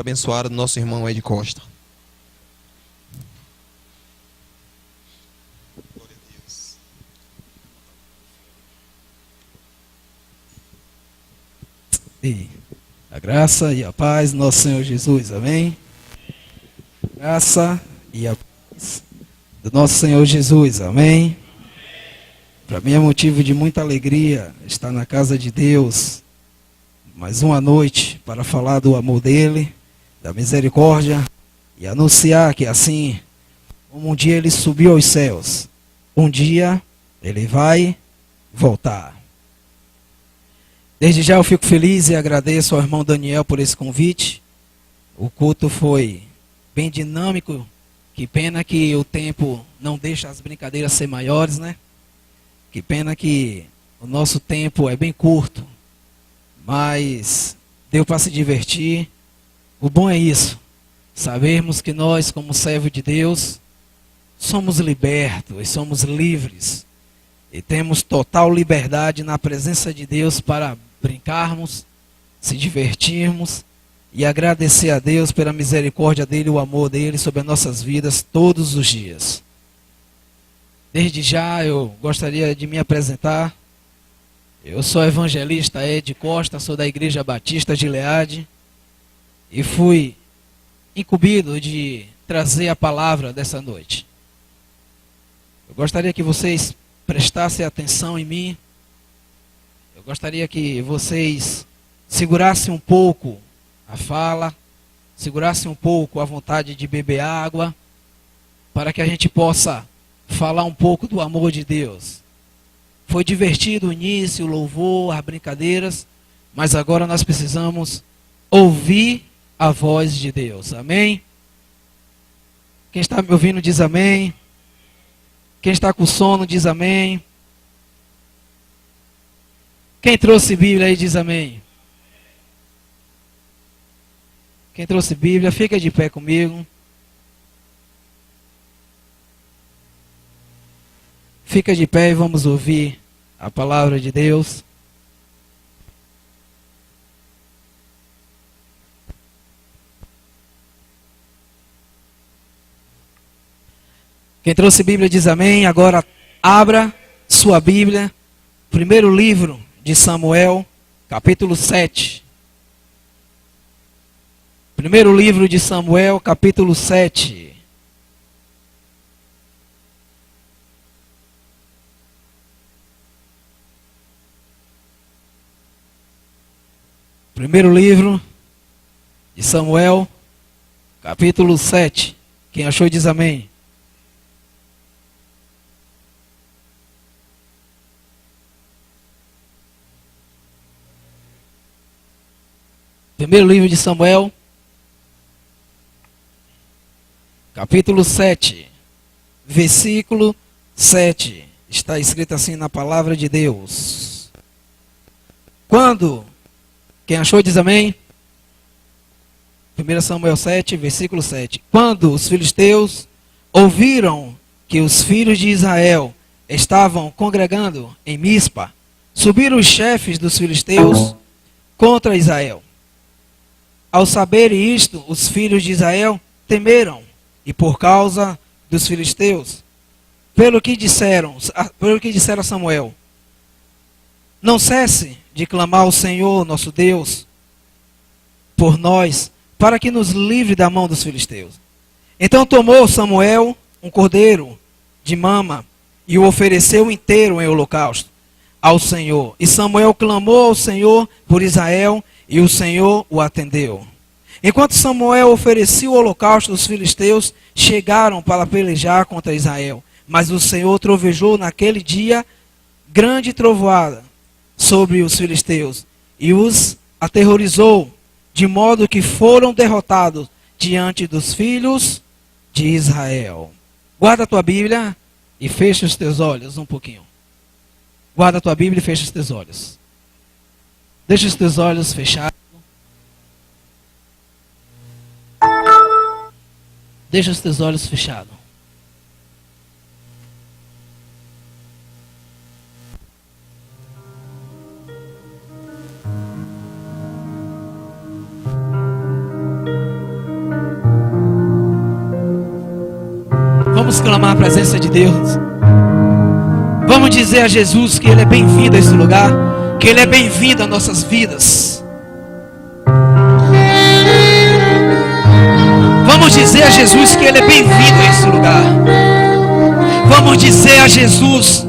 abençoada do nosso irmão Ed Costa. Glória a Deus. E a graça e a paz do nosso Senhor Jesus, amém? Graça e a paz do nosso Senhor Jesus, amém? Para mim é motivo de muita alegria estar na casa de Deus, mais uma noite, para falar do amor dele, da misericórdia, e anunciar que assim, como um dia ele subiu aos céus, um dia ele vai voltar. Desde já eu fico feliz e agradeço ao irmão Daniel por esse convite. O culto foi bem dinâmico, que pena que o tempo não deixa as brincadeiras ser maiores, né? Que pena que o nosso tempo é bem curto, mas deu para se divertir. O bom é isso, sabermos que nós, como servo de Deus, somos libertos e somos livres. E temos total liberdade na presença de Deus para brincarmos, se divertirmos e agradecer a Deus pela misericórdia dele e o amor dele sobre as nossas vidas todos os dias. Desde já eu gostaria de me apresentar. Eu sou evangelista Ed Costa, sou da Igreja Batista Gileade e fui incumbido de trazer a palavra dessa noite. Eu gostaria que vocês prestassem atenção em mim. Eu gostaria que vocês segurassem um pouco a fala, segurassem um pouco a vontade de beber água, para que a gente possa falar um pouco do amor de Deus. Foi divertido o início, o louvor, as brincadeiras, mas agora nós precisamos ouvir a voz de Deus. Amém? Quem está me ouvindo diz amém. Quem está com sono diz amém. Quem trouxe Bíblia aí diz amém. Quem trouxe Bíblia, fica de pé comigo. Fica de pé e vamos ouvir a palavra de Deus. Quem trouxe Bíblia diz amém. Agora abra sua Bíblia. Primeiro livro de Samuel, capítulo 7. Primeiro livro de Samuel, capítulo 7. Primeiro livro de Samuel, capítulo 7. Quem achou diz amém. Primeiro livro de Samuel, capítulo 7, versículo 7. Está escrito assim na palavra de Deus. Quem achou diz amém? 1 Samuel 7, versículo 7. Quando os filisteus ouviram que os filhos de Israel estavam congregando em Mispa, subiram os chefes dos filisteus contra Israel. Ao saberem isto, os filhos de Israel temeram, e por causa dos filisteus, pelo que disseram a Samuel: não cesse de clamar ao Senhor nosso Deus por nós, para que nos livre da mão dos filisteus. Então tomou Samuel um cordeiro de mama e o ofereceu inteiro em holocausto ao Senhor. E Samuel clamou ao Senhor por Israel, e o Senhor o atendeu. Enquanto Samuel oferecia o holocausto, os filisteus chegaram para pelejar contra Israel. Mas o Senhor trovejou naquele dia grande trovoada sobre os filisteus e os aterrorizou, de modo que foram derrotados diante dos filhos de Israel. Guarda a tua Bíblia e fecha os teus olhos um pouquinho. Guarda a tua Bíblia e fecha os teus olhos. Deixa os teus olhos fechados. Deixa os teus olhos fechados. Vamos clamar a presença de Deus. Vamos dizer a Jesus que Ele é bem-vindo a esse lugar, que Ele é bem-vindo a nossas vidas. Vamos dizer a Jesus que Ele é bem-vindo a esse lugar. Vamos dizer a Jesus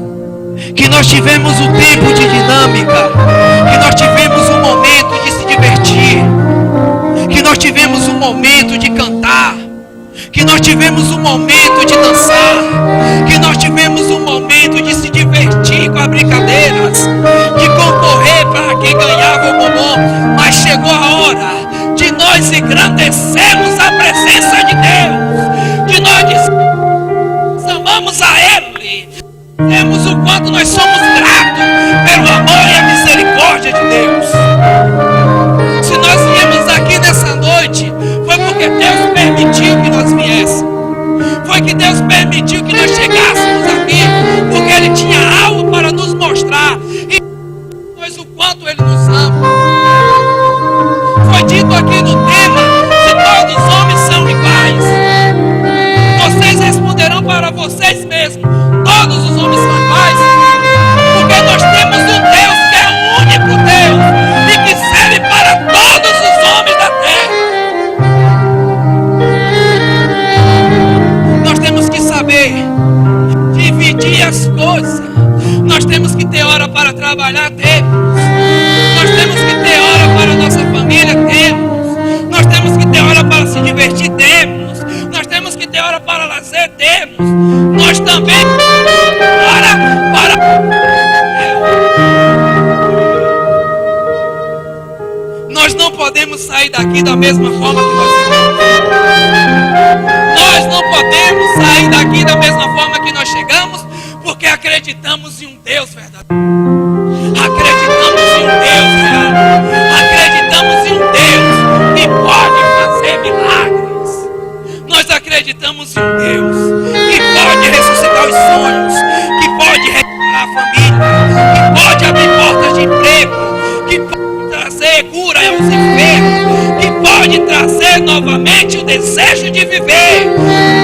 que nós tivemos um tempo de dinâmica, que nós tivemos um momento de se divertir, que nós tivemos um momento de cantar, que nós tivemos um momento de dançar, que nós tivemos um momento de se divertir com as brincadeiras, de concorrer para quem ganhava o bombom. Mas chegou a hora de nós engrandecermos a presença de Deus, de nós amamos a Ele, temos o quanto nós somos gratos pelo amor e a misericórdia de Deus. Se nós viemos aqui nessa noite, foi porque Deus permitiu que nós viéssemos. Foi que Deus permitiu que nós chegássemos aqui, porque Ele tinha algo para nos mostrar. E nós o quanto Ele nos ama. Foi dito aqui no tema: se todos os homens são iguais, vocês responderão para vocês mesmos: todos os homens são iguais. Porque nós temos um Deus que é o único Deus e que serve para todos os homens da terra. Nós temos que saber dividir as coisas. Nós temos que ter hora para trabalhar, temos. Nós temos que ter hora para a nossa família, temos. Nós temos que ter hora para se divertir, temos. Nós temos que ter hora para lazer, temos. Nós também hora para... Nós não podemos sair daqui da mesma forma que nós chegamos. Nós não podemos sair daqui da mesma forma que nós chegamos, porque acreditamos em um Deus verdadeiro. Acreditamos em um Deus real. Acreditamos em um Deus que pode fazer milagres. Nós acreditamos em um Deus que pode ressuscitar os sonhos, que pode restaurar a família, que pode abrir portas de emprego, que pode trazer cura aos enfermos, que pode trazer novamente o desejo de viver.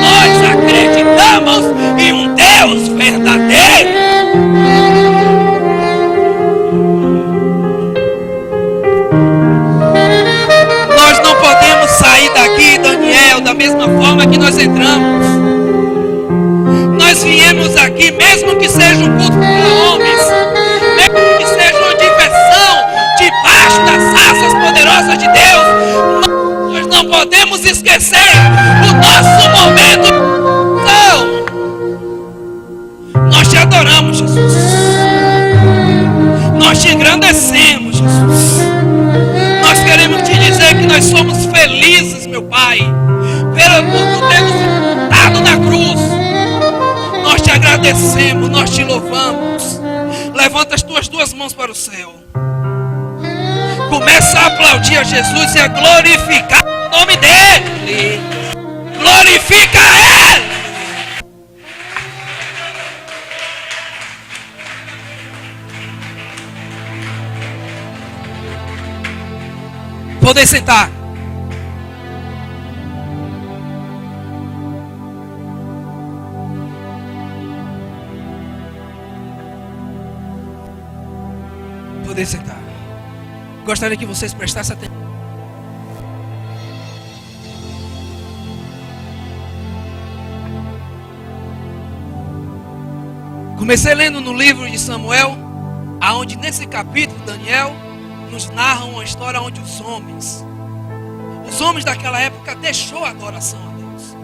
Nós acreditamos em um Deus verdadeiro. Nós não podemos sair daqui, Daniel, da mesma forma que nós entramos. Nós viemos aqui, mesmo que seja um culto para homens, mesmo que seja uma diversão debaixo das asas poderosas de Deus, nós não podemos esquecer o nosso momento. Não. Nós te adoramos, Jesus. Nós te engrandecemos, Jesus. Nós queremos te dizer que nós somos felizes, meu Pai, por termos dado na cruz. Nós te agradecemos, nós te louvamos. Levanta as tuas duas mãos para o céu. Começa a aplaudir a Jesus e a glorificar o nome dEle. Glorifica Ele. Poder sentar. Poder sentar. Gostaria que vocês prestassem atenção. Comecei lendo no livro de Samuel, aonde nesse capítulo Daniel nos narra uma história onde os homens daquela época deixou a adoração a Deus,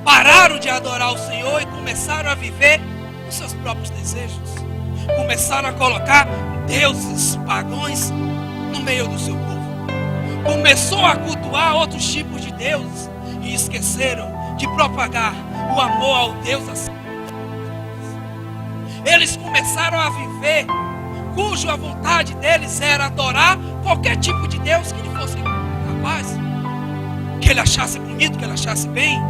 pararam de adorar o Senhor e começaram a viver os seus próprios desejos, começaram a colocar deuses pagãos no meio do seu povo, começou a cultuar outros tipos de deuses e esqueceram de propagar o amor ao Deus assim. Eles começaram a viver cuja vontade deles era adorar qualquer tipo de Deus que lhe fosse capaz, que ele achasse bonito, que ele achasse bem.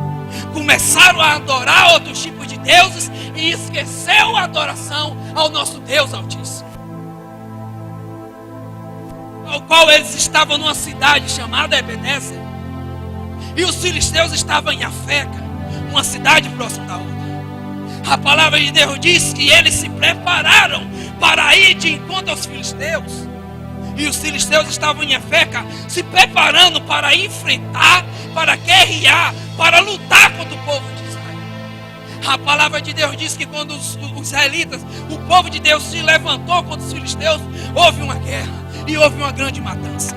Começaram a adorar outros tipos de deuses e esqueceu a adoração ao nosso Deus Altíssimo, ao qual eles estavam numa cidade chamada Ebenezer, e os filisteus estavam em Afeca, uma cidade próxima da outra. A palavra de Deus diz que eles se prepararam para ir de encontro aos filisteus. E os filisteus estavam em Afeca se preparando para enfrentar, para guerrear, para lutar contra o povo de Israel. A palavra de Deus diz que quando os israelitas, o povo de Deus se levantou contra os filisteus, houve uma guerra e houve uma grande matança.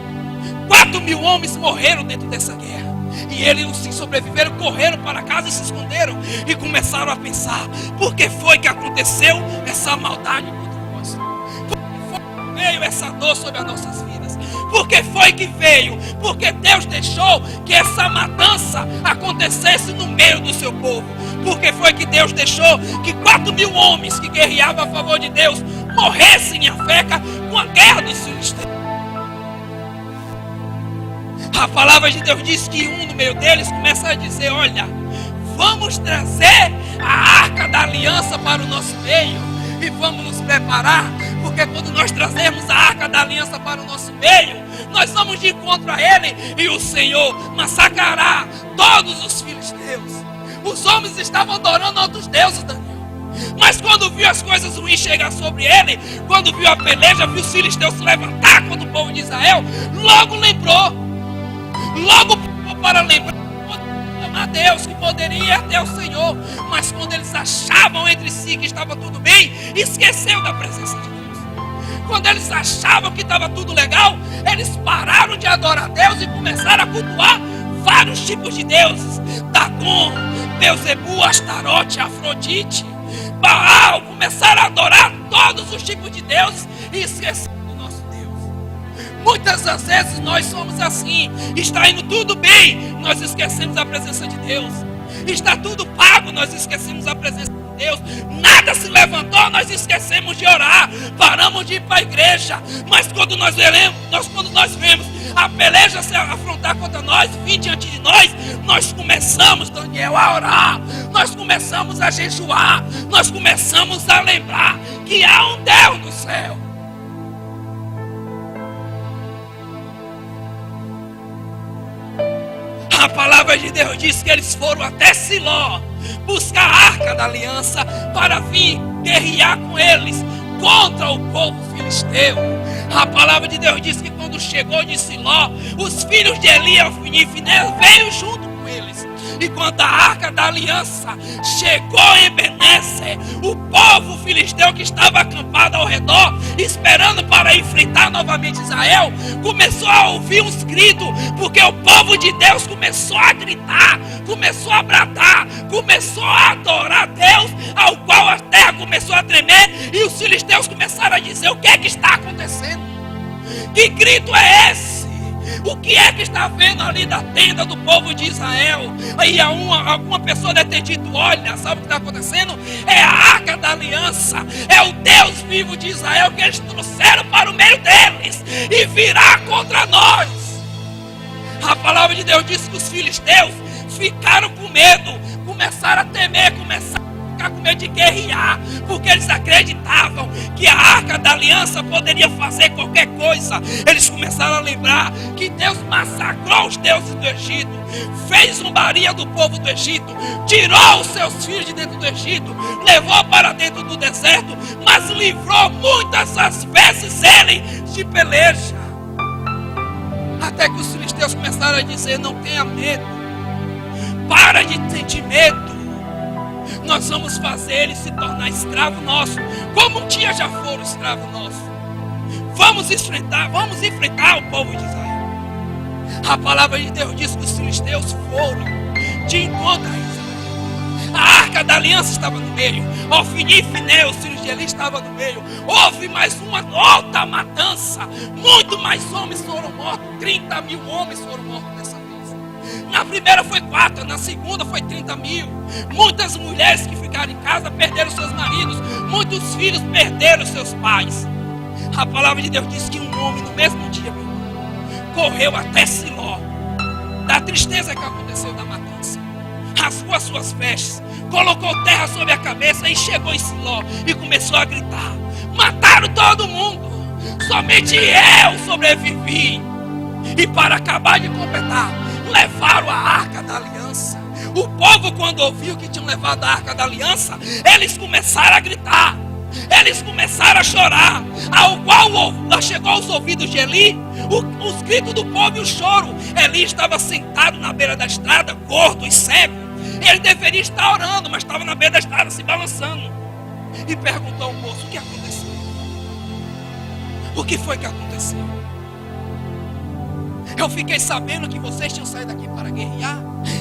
4.000 homens morreram dentro dessa guerra. E eles, os que sobreviveram, correram para casa e se esconderam. E começaram a pensar: por que foi que aconteceu essa maldade contra nós? Por que foi que veio essa dor sobre as nossas vidas? Por que foi que veio? Porque Deus deixou que essa matança acontecesse no meio do seu povo. Por que foi que Deus deixou que 4.000 homens que guerreavam a favor de Deus morressem em Afeca com a guerra dos filisteus? A palavra de Deus diz que um no meio deles começa a dizer: olha, vamos trazer a arca da aliança para o nosso meio e vamos nos preparar, porque quando nós trazermos a arca da aliança para o nosso meio, nós vamos de encontro a ele e o Senhor massacrará todos os filisteus. Os homens estavam adorando outros deuses, Daniel. Mas quando viu as coisas ruins chegar sobre ele, quando viu a peleja, viu os filisteus se levantar contra o povo de Israel, logo lembrou. Logo para lembrar a Deus que poderia ir até o Senhor. Mas quando eles achavam entre si que estava tudo bem, esqueceu da presença de Deus. Quando eles achavam que estava tudo legal, eles pararam de adorar a Deus e começaram a cultuar vários tipos de deuses: Dagon, Beelzebu, Astarote, Afrodite, Baal. Começaram a adorar todos os tipos de deuses e esqueceram. Muitas das vezes nós somos assim. Está indo tudo bem, nós esquecemos a presença de Deus. Está tudo pago, nós esquecemos a presença de Deus. Nada se levantou, nós esquecemos de orar. Paramos de ir para a igreja. Mas quando nós vemos a peleja se afrontar contra nós, vir diante de nós, nós começamos, Daniel, a orar. Nós começamos a jejuar. Nós começamos a lembrar que há um Deus no céu. A palavra de Deus diz que eles foram até Siló buscar a arca da aliança para vir guerrear com eles contra o povo filisteu. A palavra de Deus diz que quando chegou de Siló, os filhos de Eli e Ofni e Finéias veio junto com eles. E quando a arca da aliança chegou em Ebenezer, o povo filisteu que estava acampado ao redor, esperando para enfrentar novamente Israel, começou a ouvir uns gritos, porque o povo de Deus começou a gritar, começou a bradar, começou a adorar a Deus, ao qual a terra começou a tremer, e os filisteus começaram a dizer: o que é que está acontecendo? Que grito é esse? O que é que está vendo ali da tenda do povo de Israel? Aí alguma pessoa deve ter dito: olha, sabe o que está acontecendo? É a arca da aliança, é o Deus vivo de Israel que eles trouxeram para o meio deles e virá contra nós. A palavra de Deus diz que os filisteus ficaram com medo, começaram a temer, começaram a ficar com medo de guerrear, porque eles acreditavam que a arca da aliança poderia fazer qualquer coisa. Eles começaram a lembrar que Deus massacrou os deuses do Egito, fez zombaria do povo do Egito, tirou os seus filhos de dentro do Egito, levou para dentro do deserto, mas livrou muitas das vezes ele de peleja. Até que os filisteus começaram a dizer: não tenha medo, para de sentir medo, nós vamos fazer ele se tornar escravo nosso, como um dia já foram escravo nosso. Vamos enfrentar o povo de Israel. A palavra de Deus diz que os filisteus foram de encontro a Israel. A arca da aliança estava no meio, Ofni e Finéias, os filhos de Eli, estavam no meio. Houve mais uma outra matança, muito mais homens foram mortos, 30.000 homens foram mortos dessa vez. Na primeira foi 4, na segunda foi 30.000. Muitas mulheres que ficaram em casa perderam seus maridos, muitos filhos perderam seus pais. A palavra de Deus diz que um homem no mesmo dia, meu irmão, correu até Siló, da tristeza que aconteceu da matança, rasgou as suas vestes, colocou terra sobre a cabeça e chegou em Siló e começou a gritar: mataram todo mundo, somente eu sobrevivi. E para acabar de completar, levaram a arca da aliança. O povo, quando ouviu que tinham levado a Arca da Aliança, eles começaram a gritar, eles começaram a chorar, ao qual chegou aos ouvidos de Eli os gritos do povo e o choro. Eli estava sentado na beira da estrada, gordo e cego. Ele deveria estar orando, mas estava na beira da estrada se balançando. E perguntou ao moço: o que aconteceu? O que foi que aconteceu? Eu fiquei sabendo que vocês tinham saído daqui para guerrear,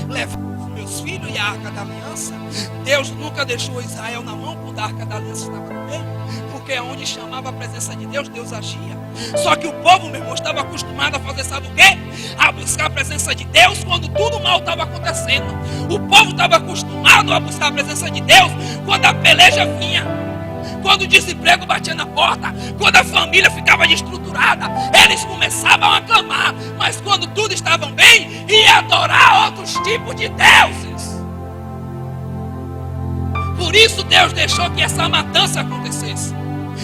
levar os meus filhos e a Arca da Aliança. Deus nunca deixou Israel na mão quando a Arca da Aliança estava no meio, porque é onde chamava a presença de Deus, Deus agia. Só que o povo, meu irmão, estava acostumado a fazer, sabe o quê? A buscar a presença de Deus quando tudo mal estava acontecendo. O povo estava acostumado a buscar a presença de Deus quando a peleja vinha, quando o desemprego batia na porta, quando a família ficava desestruturada. Eles começavam a clamar, mas quando tudo estava bem, ia adorar outros tipos de deuses. Por isso Deus deixou que essa matança acontecesse.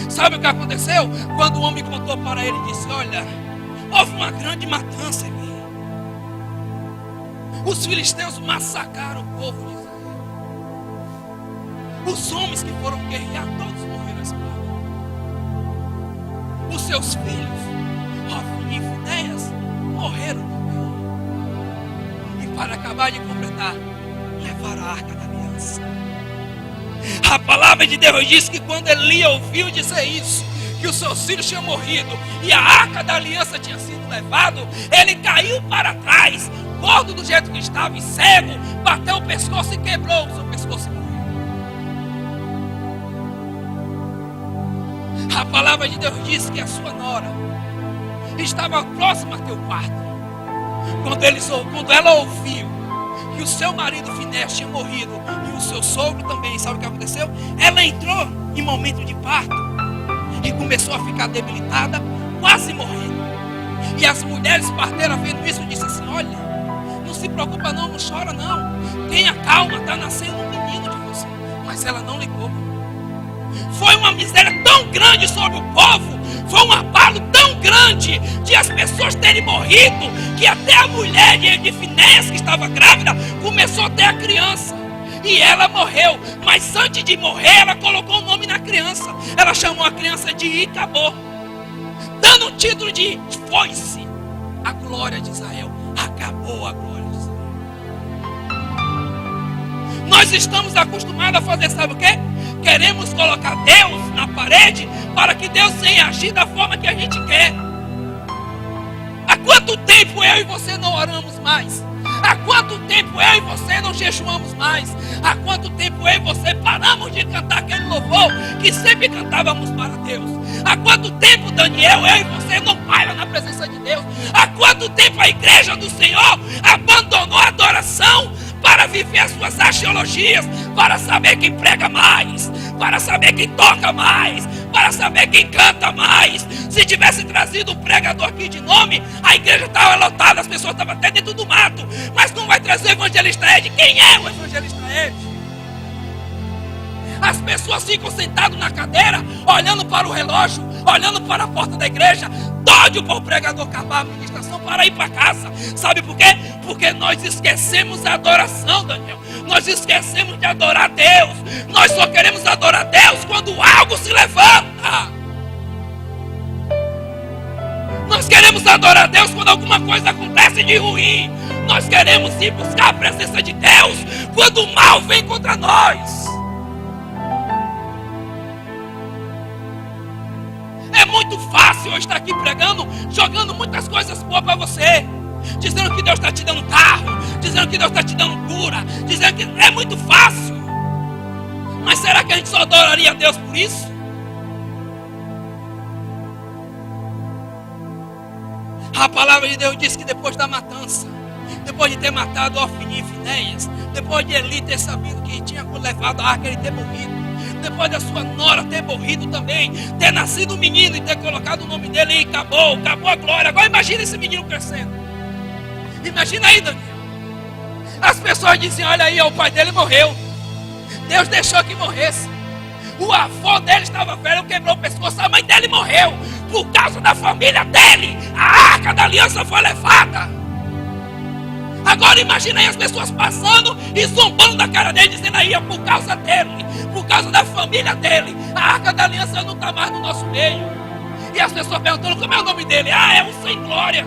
Sabe o que aconteceu? Quando o homem contou para ele, disse: olha, houve uma grande matança aqui. Os filisteus massacraram o povo de Israel. Os homens que foram guerrear, todos morreram à espada. Os seus filhos, Hofni e Finéias, morreram também. E para acabar de completar, levaram a Arca da Aliança. A palavra de Deus diz que quando Eli ouviu dizer isso, que os seus filhos tinham morrido e a Arca da Aliança tinha sido levado, ele caiu para trás, gordo do jeito que estava e cego, bateu o pescoço e quebrou o seu pescoço e morreu. A palavra de Deus diz que a sua nora estava próxima a teu quarto. Quando ela ouviu que o seu marido Finéias tinha morrido e o seu sogro também, sabe o que aconteceu? Ela entrou em momento de parto e começou a ficar debilitada, quase morrendo. E as mulheres parteiras, vendo isso, disseram assim: olha, não se preocupa não, não chora não, tenha calma, está nascendo um menino de você. Mas ela não ligou. Foi uma miséria tão grande sobre o povo, foi um abalo tão grande de as pessoas terem morrido, que até a mulher de Finéias, que estava grávida, começou a ter a criança. E ela morreu, mas antes de morrer, ela colocou o nome na criança. Ela chamou a criança de Icabô, dando o título de foi-se a glória de Israel. Acabou a glória de Israel. Nós estamos acostumados a fazer, sabe o quê? Queremos colocar Deus na parede para que Deus venha agir da forma que a gente quer. Há quanto tempo eu e você não oramos mais? Há quanto tempo eu e você não jejuamos mais? Há quanto tempo eu e você paramos de cantar aquele louvor que sempre cantávamos para Deus? Há quanto tempo, Daniel, eu e você não paira na presença de Deus? Há quanto tempo a igreja do Senhor abandonou a adoração para viver as suas axiologias, para saber quem prega mais, para saber quem toca mais, para saber quem canta mais? Se tivesse trazido um pregador aqui de nome, a igreja estava lotada, as pessoas estavam até dentro do mato. Mas não vai trazer o evangelista Ed. Quem é o evangelista Ed? As pessoas ficam sentadas na cadeira, olhando para o relógio, olhando para a porta da igreja, doido para o pregador acabar a ministração para ir para casa. Sabe por quê? Porque nós esquecemos a adoração, Daniel. Nós esquecemos de adorar Deus. Nós só queremos adorar Deus quando algo se levanta. Nós queremos adorar Deus quando alguma coisa acontece de ruim. Nós queremos ir buscar a presença de Deus quando o mal vem contra nós. É muito fácil eu estar aqui pregando, jogando muitas coisas boas para você, dizendo que Deus está te dando carro, dizendo que Deus está te dando cura, dizendo que é muito fácil. Mas será que a gente só adoraria a Deus por isso? A palavra de Deus diz que depois da matança, depois de ter matado Hofni e Finéias, depois de Eli ter sabido que tinha levado a arca, ele ter morrido, depois da sua nora ter morrido também, ter nascido um menino e ter colocado o nome dele e acabou a glória. Agora imagina esse menino crescendo. Imagina aí, Daniel. As pessoas dizem: olha aí, o pai dele morreu, Deus deixou que morresse. O avô dele estava velho, quebrou o pescoço, a mãe dele morreu. Por causa da família dele, a Arca da Aliança foi levada. Agora imagina aí as pessoas passando e zombando da cara dele, dizendo aí, é por causa dele, por causa da família dele, a Arca da Aliança não está mais no nosso meio. E as pessoas perguntando, como é o nome dele? Ah, é o sem glória,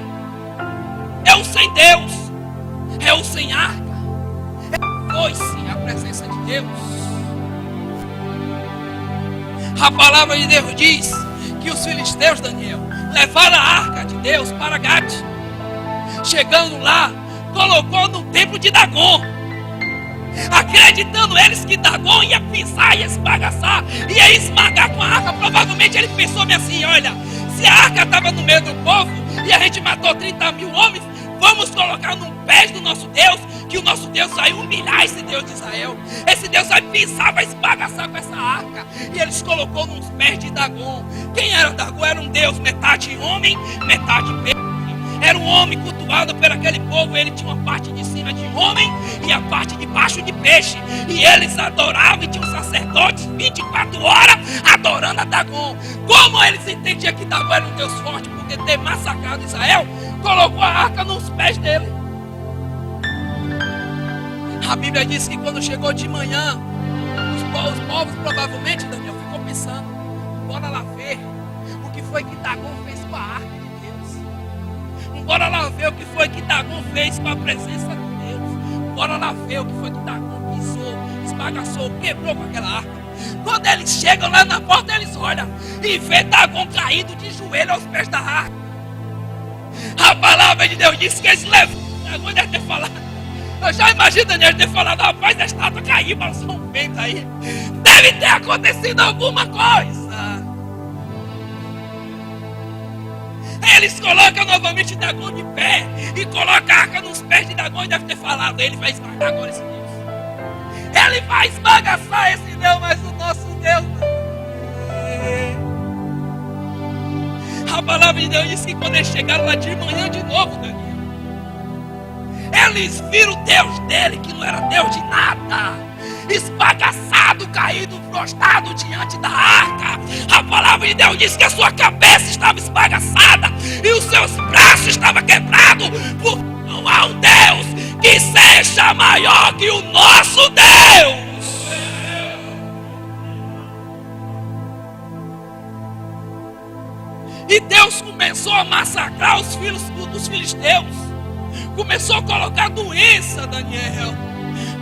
é o sem Deus, é o sem arca, foi-se a presença de Deus. A palavra de Deus diz que os filisteus, Daniel, levaram a arca de Deus para Gate. Chegando lá, colocou no templo de Dagon, acreditando eles que Dagon ia pisar, ia esbagaçar, ia esmagar com a arca. Provavelmente ele pensou bem assim, olha, se a arca estava no meio do povo e a gente matou 30 mil homens, vamos colocar no pé do nosso Deus, que o nosso Deus vai humilhar esse Deus de Israel. Esse Deus vai pisar, vai esbagaçar com essa arca. E eles colocou nos pés de Dagon. Quem era Dagon? Era um Deus metade homem, metade peixe. Era um homem cultuado por aquele povo. Ele tinha uma parte de cima de homem e a parte de baixo de peixe. E eles adoravam, e tinham sacerdotes 24 horas adorando a Dagon. Como eles entendiam que Dagon era um Deus forte, porque ter massacrado Israel, colocou a arca nos pés dele. A Bíblia diz que quando chegou de manhã, os povos provavelmente, Daniel, ficou pensando, bora lá ver o que foi que Dagon fez com a arca de Deus. Bora lá ver o que foi que Dagon fez com a presença de Deus. Bora lá ver o que foi que Dagon pisou, esbagaçou, quebrou com aquela arca. Quando eles chegam lá na porta, eles olham e vê Dagon caído de joelho aos pés da arca. A palavra de Deus diz que eles levam. Dagon deve ter falado. Eu já imagino Daniel ter falado, rapaz, a estátua caiu, balançou um vento aí. Deve ter acontecido alguma coisa. Eles colocam novamente Dagon de pé e colocam a arca nos pés de Dagon e deve ter falado, ele vai esmagar agora esse Deus. Ele vai esbagaçar esse Deus, mas o nosso Deus. A palavra de Deus diz que quando eles chegaram lá de manhã de novo, Daniel, eles viram o Deus dele, que não era Deus de nada, esbagaçado, caído, prostrado diante da arca. A palavra de Deus diz que a sua cabeça estava esbagaçada e os seus braços estavam quebrados, porque não há um Deus que seja maior que o nosso Deus. E Deus começou a massacrar os filhos dos filisteus. Começou a colocar doença, Daniel.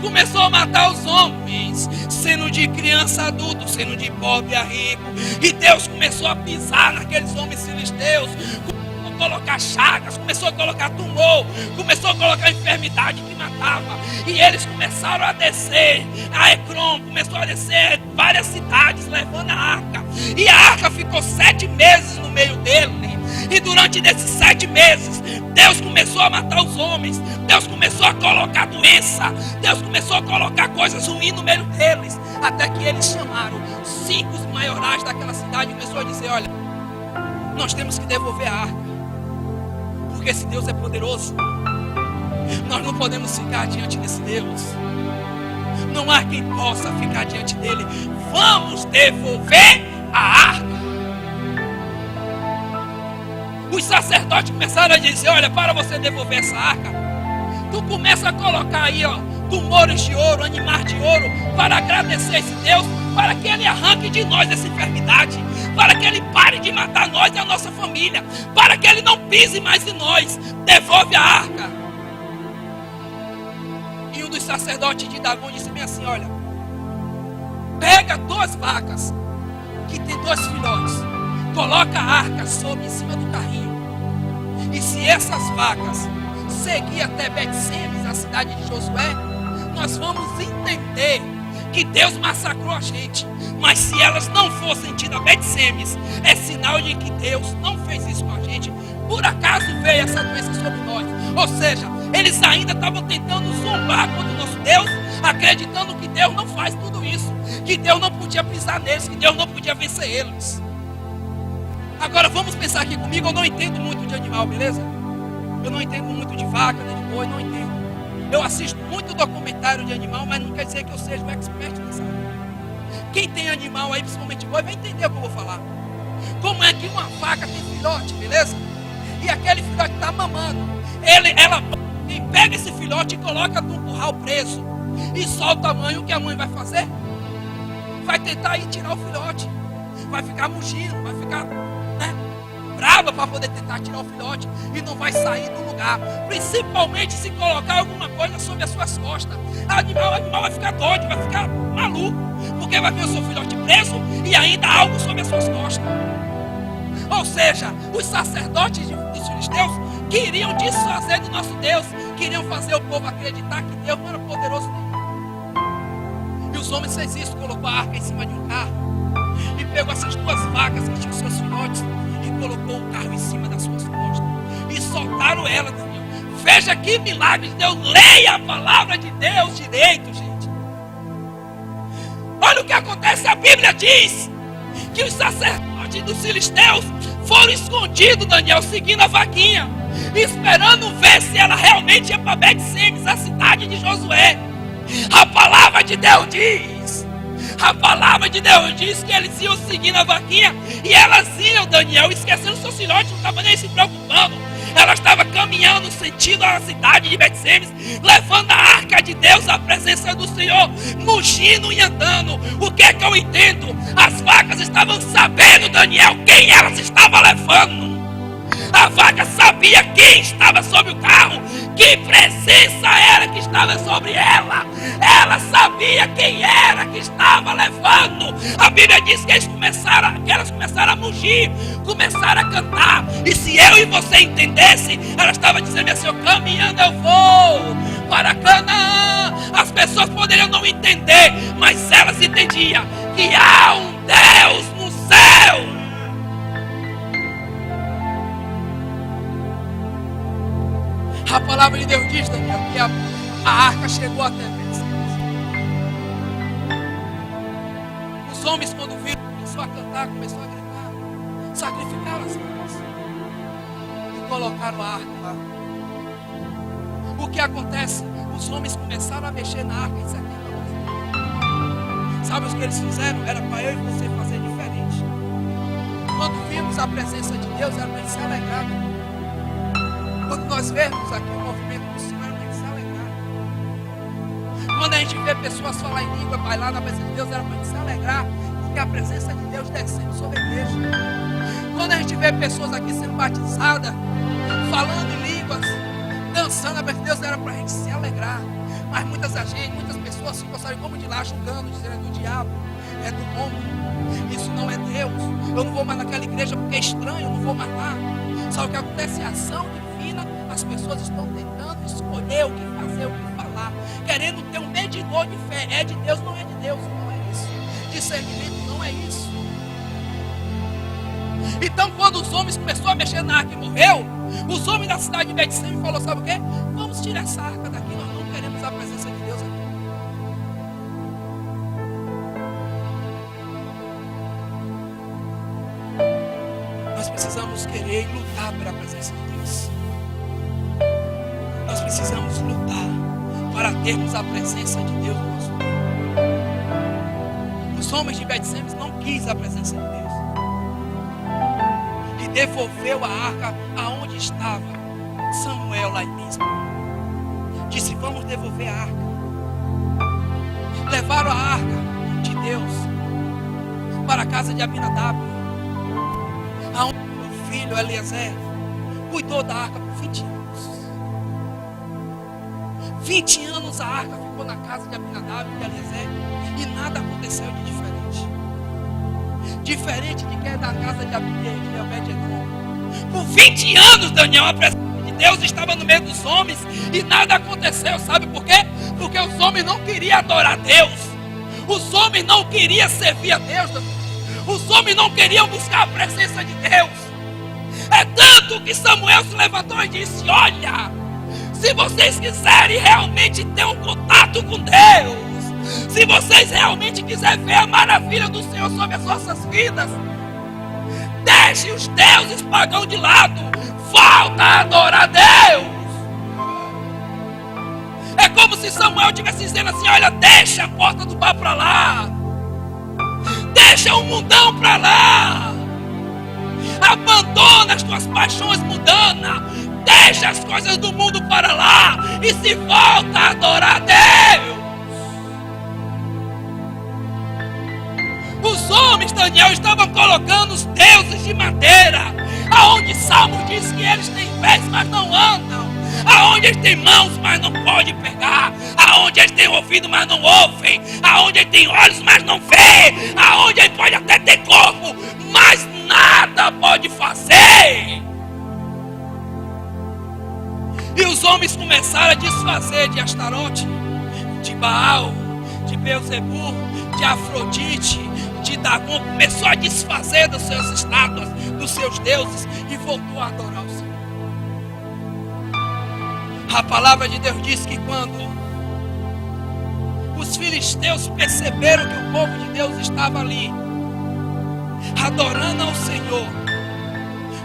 Começou a matar os homens, sendo de criança a adulto, sendo de pobre a rico. E Deus começou a pisar naqueles homens filisteus. Começou a colocar chagas, começou a colocar tumor, começou a colocar enfermidade que matava. E eles começaram a descer a Ecrom, começou a descer várias cidades levando a arca. E a arca ficou 7 meses no meio dele. E durante esses 7 meses, Deus começou a matar os homens. Deus começou a colocar doença. Deus começou a colocar coisas ruins no meio deles. Até que eles chamaram 5 maiorais daquela cidade e começou a dizer, olha, nós temos que devolver a arca, porque esse Deus é poderoso. Nós não podemos ficar diante desse Deus. Não há quem possa ficar diante dele. Vamos devolver a arca. Os sacerdotes começaram a dizer, olha, para você devolver essa arca, tu começa a colocar aí, ó, tumores de ouro, animais de ouro, para agradecer esse Deus, para que ele arranque de nós essa enfermidade, para que ele pare de matar nós e a nossa família, para que ele não pise mais em nós. Devolve a arca. E um dos sacerdotes de Dagon disse bem assim, olha, pega 2 vacas que tem 2 filhotes, coloca a arca em cima do carrinho. E se essas vacas seguir até Bet-Semes, a cidade de Josué, nós vamos entender que Deus massacrou a gente. Mas se elas não fossem tidas a Bet-Semes, é sinal de que Deus não fez isso com a gente. Por acaso veio essa doença sobre nós. Ou seja, eles ainda estavam tentando zombar contra o nosso Deus, acreditando que Deus não faz tudo isso, que Deus não podia pisar neles, que Deus não podia vencer eles. Agora vamos pensar aqui comigo. Eu não entendo muito de animal, beleza? Eu não entendo muito de vaca, nem de boi, não entendo. Eu assisto muito documentário de animal, mas não quer dizer que eu seja um expert nessa área. Quem tem animal aí, principalmente boi, vai entender o que eu vou falar. Como é que uma vaca tem filhote, beleza? E aquele filhote está mamando. Ela Quem pega esse filhote e coloca num curral preso e solta a mãe, o que a mãe vai fazer? Vai tentar ir tirar o filhote. Vai ficar mugindo, vai ficar, brava para poder tentar tirar o filhote e não vai sair do lugar. Principalmente se colocar alguma coisa sobre as suas costas. O animal vai ficar doido, vai ficar maluco, porque vai ver o seu filhote preso e ainda algo sobre as suas costas. Ou seja, os sacerdotes dos filisteus queriam desfazer do nosso Deus, queriam fazer o povo acreditar que Deus não era poderoso nenhum. E os homens fez isso, colocou a arca em cima de um carro e pegou essas duas vacas que tinham seus filhotes e colocou o carro em cima das suas costas e soltaram ela, Daniel. Veja que milagre de Deus. Leia a palavra de Deus direito, gente. Olha o que acontece. A Bíblia diz que os sacerdotes dos filisteus foram escondidos, Daniel, seguindo a vaquinha, esperando ver se ela realmente ia para Bet-Semes, a cidade de Josué. A palavra de Deus diz, que eles iam seguindo a vaquinha e elas iam, Daniel, esquecendo seus filhotes, não estavam nem se preocupando. Ela estava caminhando sentido a cidade de Bet-Semes, levando a arca de Deus à presença do Senhor, mugindo e andando. O que é que eu entendo? As vacas estavam sabendo, Daniel, quem elas estavam levando. A vaca sabia quem estava sobre o carro, que presença era que estava sobre ela. Ela sabia quem era que estava levando. A Bíblia diz que elas começaram a mugir, começaram a cantar. E se eu e você entendesse, ela estava dizendo assim: caminhando eu vou para Canaã. As pessoas poderiam não entender, mas elas entendiam que há um Deus no céu. A palavra de Deus diz, Daniel, que a arca chegou até Bet-Semes. Os homens, quando viram, começou a cantar, começou a gritar, sacrificaram as vacas e colocaram a arca lá. O que acontece? Os homens começaram a mexer na arca e sabe o que eles fizeram? Era para eu e você fazer diferente. Quando vimos a presença de Deus, era para eles se alegrar. Quando nós vemos aqui o movimento do Senhor, era para a gente se alegrar. Quando a gente vê pessoas falar em língua, bailar na presença de Deus, era para a gente se alegrar, porque a presença de Deus descendo sobre a igreja. Quando a gente vê pessoas aqui sendo batizadas, falando em línguas, dançando, a presença de Deus, era para a gente se alegrar. Mas muitas pessoas ficam, sabe como de lá, julgando, dizendo: é do diabo, é do homem, isso não é Deus. Eu não vou mais naquela igreja porque é estranho, eu não vou mais lá. Sabe o que acontece? A ação divina, as pessoas estão tentando escolher o que fazer, o que falar, querendo ter um medidor de fé. É de Deus, não é de Deus, não é isso. Discernimento não é isso. Então, quando os homens começaram a mexer na arca e morreu, os homens da cidade de Bet-Semes falaram: sabe o quê? Vamos tirar essa arca daqui, nós não queremos a presença de Deus aqui. Nós precisamos querer e lutar pela presença de Deus. Nós precisamos lutar para termos a presença de Deus no nosso meio. Os homens de Bet-Semes não quis a presença de Deus e devolveu a arca aonde estava Samuel lá mesmo. Disse: vamos devolver a arca. Levaram a arca de Deus para a casa de Abinadab, aonde o filho Eliezer cuidou da arca por 20 anos. 20 anos a arca ficou na casa de Abinadab e de Eliezer e nada aconteceu de diferente. Diferente de quem é da casa de Obed-Edom. Por 20 anos, Daniel, a presença de Deus estava no meio dos homens e nada aconteceu. Sabe por quê? Porque os homens não queriam adorar a Deus. Os homens não queriam servir a Deus. Os homens não queriam buscar a presença de Deus. É tanto que Samuel se levantou e disse: olha, se vocês quiserem realmente ter um contato com Deus, se vocês realmente quiserem ver a maravilha do Senhor sobre as nossas vidas, deixe os deuses pagãos de lado, volta a adorar a Deus. É como se Samuel estivesse dizendo assim: olha, deixa a porta do bar para lá, deixa o mundão para lá, abandona as tuas paixões mundanas, deixa as coisas do mundo para lá e se volta a adorar a Deus. Os homens, Daniel, estavam colocando os deuses de madeira, aonde Salmo diz que eles têm pés, mas não andam, aonde eles têm mãos, mas não podem pegar, aonde eles têm ouvido, mas não ouvem, aonde eles têm olhos, mas não vê, aonde ele pode até ter corpo, mas nada pode fazer. E os homens começaram a desfazer de Astarote, de Baal, de Beelzebub, de Afrodite, de Dagon. Começou a desfazer das suas estátuas, dos seus deuses, e voltou a adorar o Senhor. A palavra de Deus diz que quando os filisteus perceberam que o povo de Deus estava ali, adorando ao Senhor,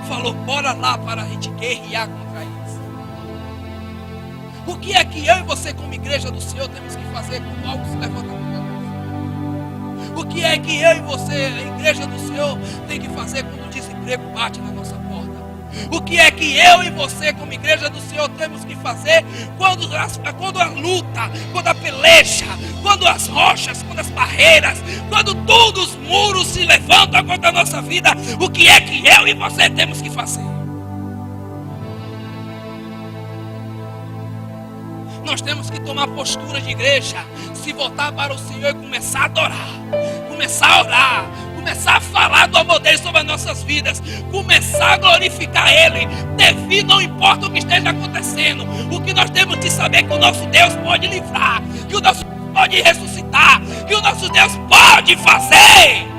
falou: bora lá para a gente guerrear contra eles. O que é que eu e você, como igreja do Senhor, temos que fazer quando algo se levanta contra nós? O que é que eu e você, a igreja do Senhor, tem que fazer quando o desemprego bate na nossa porta? O que é que eu e você, como igreja do Senhor, temos que fazer quando a luta, quando a peleja, quando as rochas, quando as barreiras, quando todos os muros se levantam contra a nossa vida? O que é que eu e você temos que fazer? Nós temos que tomar postura de igreja, se voltar para o Senhor e começar a adorar, começar a orar, começar a falar do amor dele sobre as nossas vidas, começar a glorificar ele, devido, não importa o que esteja acontecendo. O que nós temos de saber é que o nosso Deus pode livrar, que o nosso Deus pode ressuscitar, que o nosso Deus pode fazer.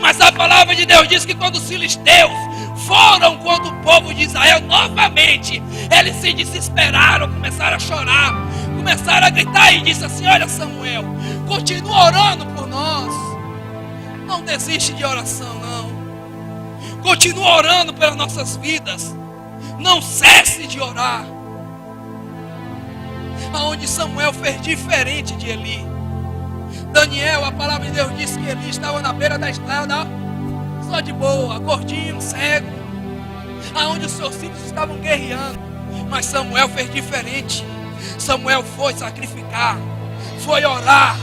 Mas a palavra de Deus diz que quando os filisteus foram contra o povo de Israel novamente, eles se desesperaram, começaram a chorar, começaram a gritar e disse assim: olha, Samuel, continua orando por nós, não desiste de oração não, continua orando pelas nossas vidas, não cesse de orar. Aonde Samuel fez diferente de Eli. Daniel, a palavra de Deus diz que Eli estava na beira da estrada, só de boa, gordinho, cego, aonde os seus filhos estavam guerreando. Mas Samuel fez diferente. Samuel foi sacrificar, foi orar,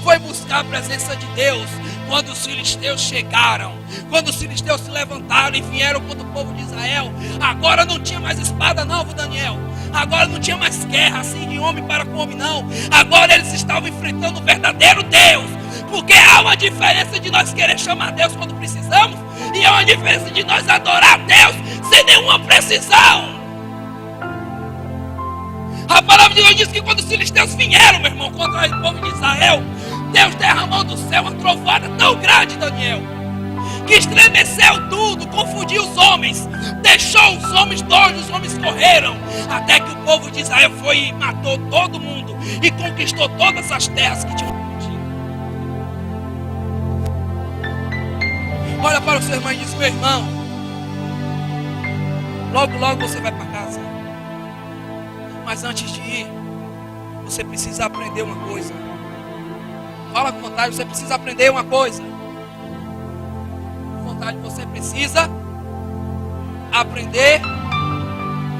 foi buscar a presença de Deus. Quando os filisteus chegaram, quando os filisteus se levantaram e vieram contra o povo de Israel, agora não tinha mais espada não, Daniel. Agora não tinha mais guerra assim de homem para com homem não. Agora eles estavam enfrentando o verdadeiro Deus. Porque há uma diferença de nós querer chamar Deus quando precisamos, e há uma diferença de nós adorar a Deus sem nenhuma precisão. A palavra de Deus diz que quando os filisteus vieram, meu irmão, contra o povo de Israel, Deus derramou do céu uma trovada tão grande, Daniel, que estremeceu tudo, confundiu os homens, deixou os homens doidos, os homens correram, até que o povo de Israel foi e matou todo mundo e conquistou todas as terras que tinham. Olha para o seu irmão e diz: meu irmão, logo logo você vai para casa, mas antes de ir, você precisa aprender uma coisa. Fala com vontade, você precisa aprender uma coisa. Com vontade, você precisa aprender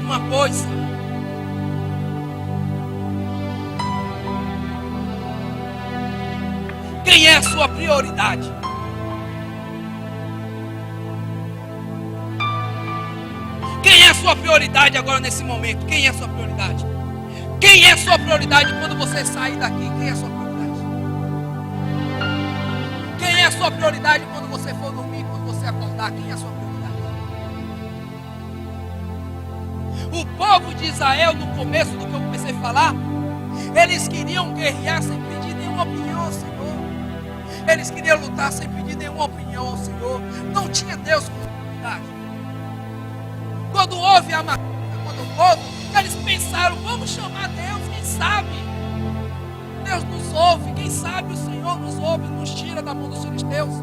uma coisa. Quem é a sua prioridade? Quem é a sua prioridade agora nesse momento? Quem é a sua prioridade? Quem é a sua prioridade quando você sair daqui? Quem é a sua prioridade? Quem é a sua prioridade quando você for dormir, quando você acordar? Quem é a sua prioridade? O povo de Israel, no começo do que eu comecei a falar, eles queriam guerrear sem pedir nenhuma opinião ao Senhor. Eles queriam lutar sem pedir nenhuma opinião ao Senhor. Não tinha Deus como prioridade. Quando houve a matança contra o povo, eles pensaram: vamos chamar Deus, quem sabe Deus nos ouve, quem sabe o Senhor nos ouve, nos tira da mão dos filisteus.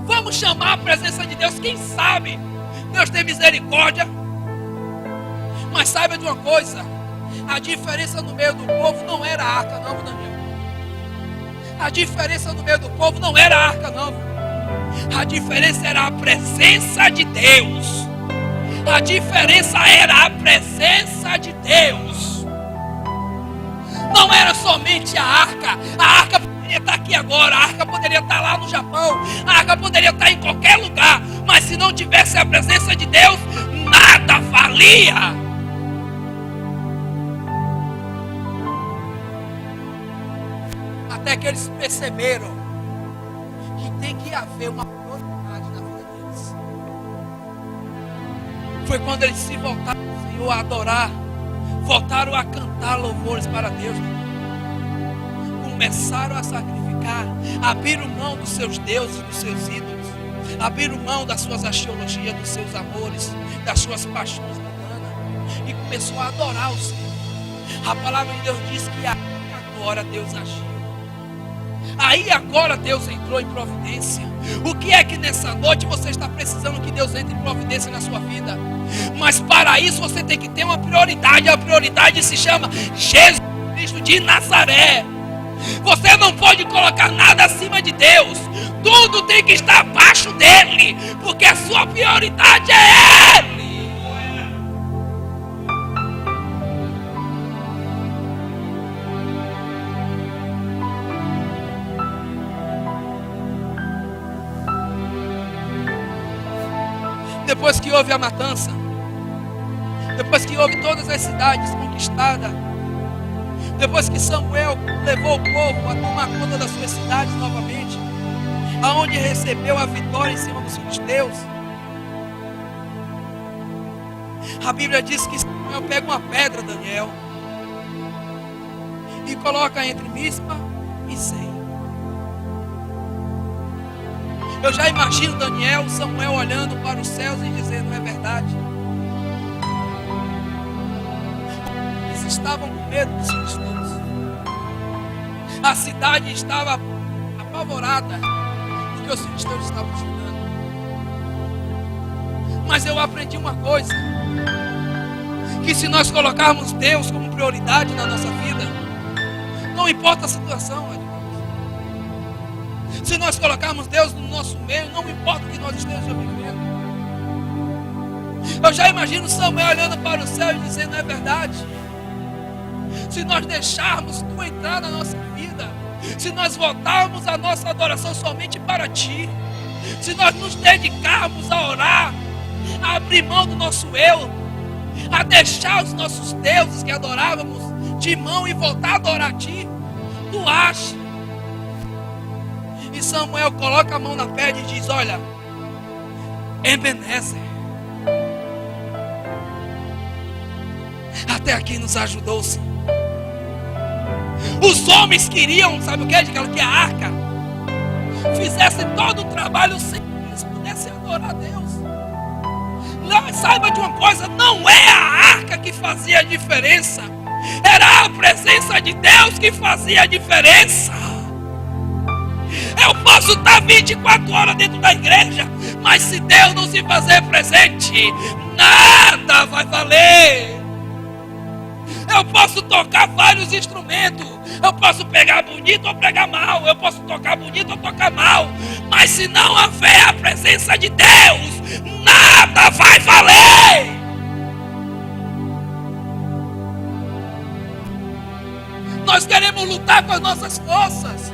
Vamos chamar a presença de Deus, quem sabe Deus tem misericórdia. Mas saiba de uma coisa, a diferença no meio do povo não era a arca não, Daniel. A diferença no meio do povo não era a arca não. A diferença era a presença de Deus. A diferença era a presença de Deus. Não era somente a arca. A arca poderia estar aqui agora, a arca poderia estar lá no Japão, a arca poderia estar em qualquer lugar, mas se não tivesse a presença de Deus, nada valia. Até que eles perceberam que tem que haver uma prioridade na vida deles. Foi quando eles se voltaram ao Senhor a adorar, voltaram a cantar louvores para Deus, começaram a sacrificar, abriram mão dos seus deuses, dos seus ídolos, abriram mão das suas axiologias, dos seus amores, das suas paixões mundanas, e começou a adorar o Senhor. A palavra de Deus diz que agora Deus agiu. Aí agora Deus entrou em providência. O que é que nessa noite você está precisando que Deus entre em providência na sua vida? Mas para isso você tem que ter uma prioridade. A prioridade se chama Jesus Cristo de Nazaré. Você não pode colocar nada acima de Deus. Tudo tem que estar abaixo dele, porque a sua prioridade é Ele. Depois que houve a matança, depois que houve todas as cidades conquistadas, depois que Samuel levou o povo a tomar conta das suas cidades novamente, aonde recebeu a vitória em cima dos filisteus, a Bíblia diz que Samuel pega uma pedra, Daniel, e coloca entre Mispa e Sem. Eu já imagino Daniel, Samuel olhando para os céus e dizendo: é verdade. Eles estavam com medo dos filisteus. A cidade estava apavorada porque os filisteus estavam chegando. Mas eu aprendi uma coisa: que se nós colocarmos Deus como prioridade na nossa vida, não importa a situação, se nós colocarmos Deus no nosso meio, não importa o que nós estejamos vivendo. Eu já imagino Samuel olhando para o céu e dizendo: é verdade. Se nós deixarmos Tu entrar na nossa vida, se nós voltarmos a nossa adoração somente para Ti, se nós nos dedicarmos a orar, a abrir mão do nosso eu, a deixar os nossos deuses que adorávamos de mão e voltar a adorar a Ti, Tu acha? E Samuel coloca a mão na pedra e diz: olha, Ebenezer, até aqui nos ajudou o Senhor. Os homens queriam, sabe o que? Que a arca fizesse todo o trabalho sem que eles pudessem adorar a Deus. Não, saiba de uma coisa: não é a arca que fazia a diferença, era a presença de Deus que fazia a diferença. Eu posso estar 24 horas dentro da igreja, mas se Deus não se fazer presente, nada vai valer. Eu posso tocar vários instrumentos, eu posso pegar bonito ou pegar mal, eu posso tocar bonito ou tocar mal, mas se não houver a presença de Deus, nada vai valer. Nós queremos lutar com as nossas forças.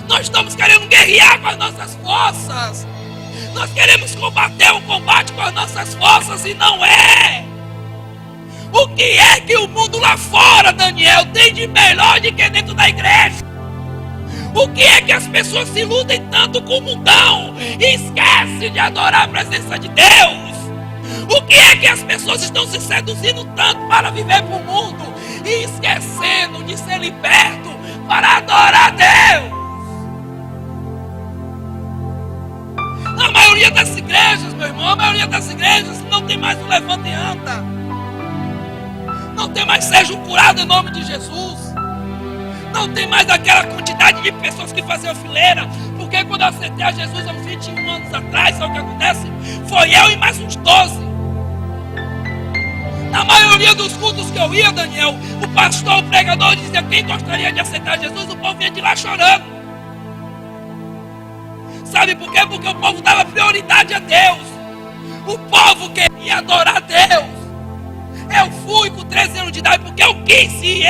Nós estamos querendo guerrear com as nossas forças. Nós queremos combater o combate com as nossas forças e não é. O que é que o mundo lá fora, Daniel, tem de melhor do que dentro da igreja? O que é que as pessoas se iludem tanto com o mundão e esquecem de adorar a presença de Deus? O que é que as pessoas estão se seduzindo tanto para viver para o mundo e esquecendo de ser liberto para adorar a Deus? A maioria das igrejas, meu irmão, a maioria das igrejas não tem mais o levanta e anda. Não tem mais seja curado em nome de Jesus. Não tem mais aquela quantidade de pessoas que faziam fileira. Porque quando eu aceitei a Jesus há uns 21 anos atrás, sabe o que acontece? Foi eu e mais uns 12. Na maioria dos cultos que eu ia, Daniel, o pastor, o pregador dizia: quem gostaria de aceitar Jesus? O povo ia de lá chorando. Sabe por quê? Porque o povo dava prioridade a Deus. O povo queria e adorar a Deus. Eu fui com 13 anos de idade porque eu quis ir.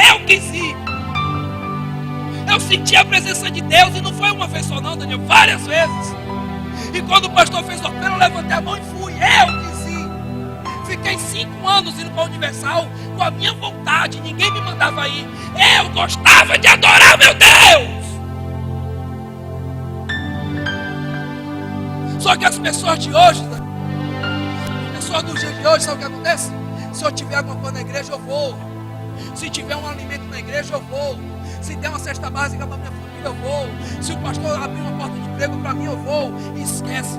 Eu senti a presença de Deus, e não foi uma vez só não, Daniel, várias vezes. E quando o pastor fez o apelo, eu levantei a mão e fui. Eu quis ir. Fiquei 5 anos indo para a Universal com a minha vontade, ninguém me mandava ir. Eu gostava de adorar meu Deus. Só que as pessoas de hoje, as pessoas do dia de hoje, sabe o que acontece? Se eu tiver alguma coisa na igreja, eu vou. Se tiver um alimento na igreja, eu vou. Se der uma cesta básica para minha família, eu vou. Se o pastor abrir uma porta de emprego para mim, eu vou. E esquece